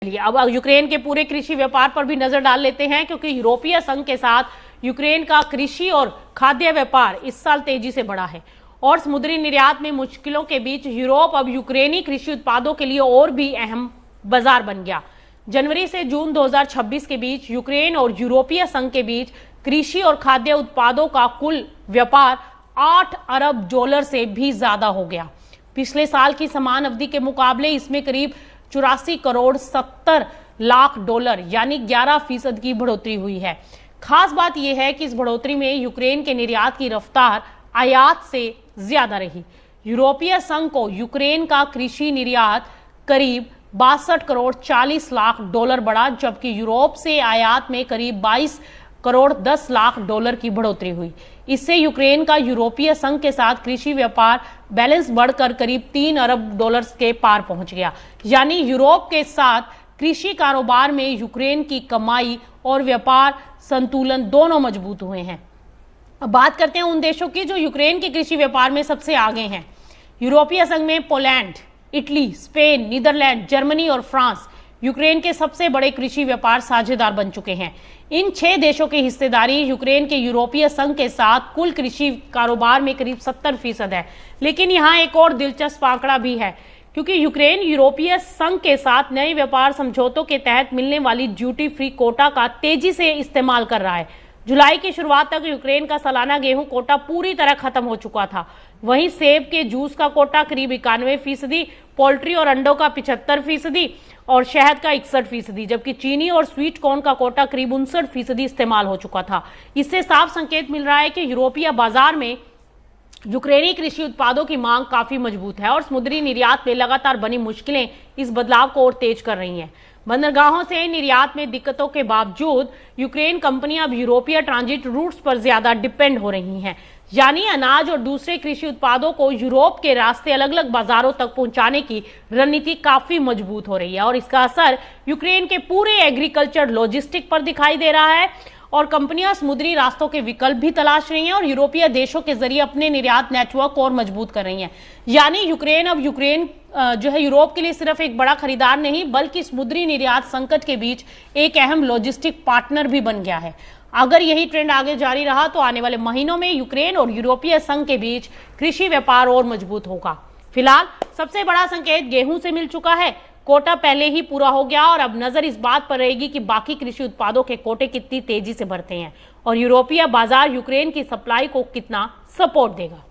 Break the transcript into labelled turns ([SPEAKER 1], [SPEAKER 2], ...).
[SPEAKER 1] अब यूक्रेन के पूरे कृषि व्यापार पर भी नजर डाल लेते हैं, क्योंकि यूरोपीय संघ के साथ यूक्रेन का कृषि और खाद्य व्यापार इस साल तेजी से बढ़ा है और समुद्री निर्यात में मुश्किलों के बीच यूरोप अब यूक्रेनी कृषि उत्पादों के लिए और भी अहम बाजार बन गया। जनवरी से जून 2026 के बीच यूक्रेन और यूरोपीय संघ के बीच कृषि और खाद्य उत्पादों का कुल व्यापार $8 अरब से भी ज्यादा हो गया। पिछले साल की समान अवधि के मुकाबले इसमें करीब 84 करोड़ 70 लाख डॉलर यानी 11% की बढ़ोतरी हुई है। खास बात यह है कि इस बढ़ोतरी में यूक्रेन के निर्यात की रफ्तार आयात से ज्यादा रही। यूरोपीय संघ को यूक्रेन का कृषि निर्यात करीब 62 करोड़ 40 लाख डॉलर बढ़ा, जबकि यूरोप से आयात में करीब 22 करोड़ 10 लाख डॉलर की बढ़ोतरी हुई। इससे यूक्रेन का यूरोपीय संघ के साथ कृषि व्यापार बैलेंस बढ़कर करीब $3 अरब के पार पहुंच गया। यानी यूरोप के साथ कृषि कारोबार में यूक्रेन की कमाई और व्यापार संतुलन दोनों मजबूत हुए हैं। अब बात करते हैं उन देशों की जो यूक्रेन के कृषि व्यापार में सबसे आगे हैं। यूरोपीय संघ में Poland, Italy, Spain, Netherlands, Germany और फ्रांस यूक्रेन के सबसे बड़े कृषि व्यापार साझेदार बन चुके हैं। इन 6 देशों की हिस्सेदारी यूक्रेन के यूरोपीय संघ के साथ कुल कृषि कारोबार में करीब 70% है। लेकिन यहाँ एक और दिलचस्प आंकड़ा भी है, क्योंकि यूक्रेन यूरोपीय संघ के साथ नए व्यापार समझौतों के तहत मिलने वाली ड्यूटी फ्री कोटा का तेजी से इस्तेमाल कर रहा है। जुलाई की शुरुआत तक यूक्रेन का सालाना गेहूं कोटा पूरी तरह खत्म हो चुका था। वहीं सेब के जूस का कोटा करीब 91%, पोल्ट्री और अंडों का 75% और शहद का 61%, जबकि चीनी और स्वीट कॉर्न का कोटा करीब 59% इस्तेमाल हो चुका था। इससे साफ संकेत मिल रहा है कि यूरोपीय बाजार में यूक्रेनी कृषि उत्पादों की मांग काफी मजबूत है और समुद्री निर्यात में लगातार बनी मुश्किलें इस बदलाव को और तेज कर रही हैं। बंदरगाहों से निर्यात में दिक्कतों के बावजूद यूक्रेन कंपनियां अब यूरोपीय ट्रांजिट रूट्स पर ज्यादा डिपेंड हो रही हैं। यानी अनाज और दूसरे कृषि उत्पादों को यूरोप के रास्ते अलग अलग बाजारों तक पहुंचाने की रणनीति काफी मजबूत हो रही है और इसका असर यूक्रेन के पूरे एग्रीकल्चर लॉजिस्टिक पर दिखाई दे रहा है और कंपनियां समुद्री रास्तों के विकल्प भी तलाश रही हैं और यूरोपीय देशों के जरिए अपने निर्यात नेटवर्क को और मजबूत कर रही हैं। यानी यूक्रेन जो है यूरोप के लिए सिर्फ एक बड़ा खरीदार नहीं, बल्कि समुद्री निर्यात संकट के बीच एक अहम लॉजिस्टिक पार्टनर भी बन गया है। अगर यही ट्रेंड आगे जारी रहा तो आने वाले महीनों में यूक्रेन और यूरोपीय संघ के बीच कृषि व्यापार और मजबूत होगा। फिलहाल सबसे बड़ा संकेत गेहूं से मिल चुका है। कोटा पहले ही पूरा हो गया और अब नजर इस बात पर रहेगी कि बाकी कृषि उत्पादों के कोटे कितनी तेजी से बढ़ते हैं और यूरोपीय बाजार यूक्रेन की सप्लाई को कितना सपोर्ट देगा।